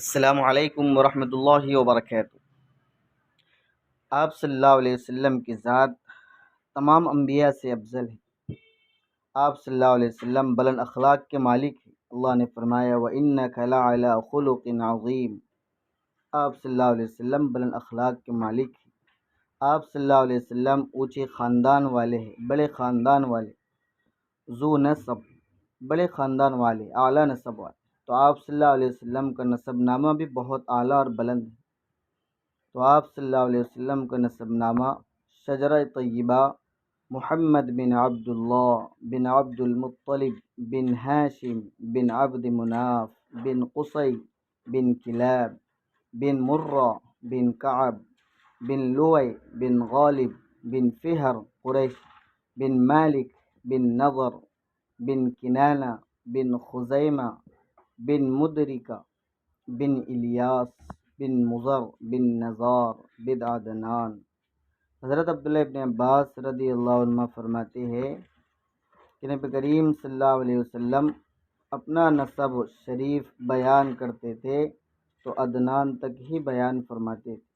السلام علیکم ورحمۃ اللہ وبرکاتہ۔ آپ صلی اللہ علیہ وسلم کی ذات تمام انبیاء سے افضل ہے۔ آپ صلی اللہ علیہ وسلم بلند اخلاق کے مالک ہیں۔ اللہ نے فرمایا وَإِنَّكَ لَعَلَىٰ خُلُقٍ عَظِيمٍ۔ آپ صلی اللہ علیہ وسلم بلند اخلاق کے مالک ہیں۔ آپ صلی اللہ علیہ وسلم اونچے خاندان والے ہیں، بڑے خاندان والے، ذو نسب، بڑے خاندان والے، اعلیٰ نسب والے۔ تو آپ صلی اللہ علیہ وسلم کا نسب نامہ بھی بہت اعلیٰ اور بلند ہے۔ تو آپ صلی اللہ علیہ وسلم کا نسب نامہ شجرہ طیبہ محمد بن عبداللہ بن عبد المطلب بن ہاشم بن عبد مناف بن قصی بن کلاب بن مرہ بن کعب بن لوئی بن غالب بن فہر قریش بن مالک بن نضر بن کنانہ بن خزیمہ بن مدرکہ بن الیاس بن مضر بن نزار بن عدنان۔ حضرت عبداللہ ابن عباس رضی اللہ عنہ فرماتے ہیں کہ نبی کریم صلی اللہ علیہ وسلم اپنا نسب شریف بیان کرتے تھے تو عدنان تک ہی بیان فرماتے تھے۔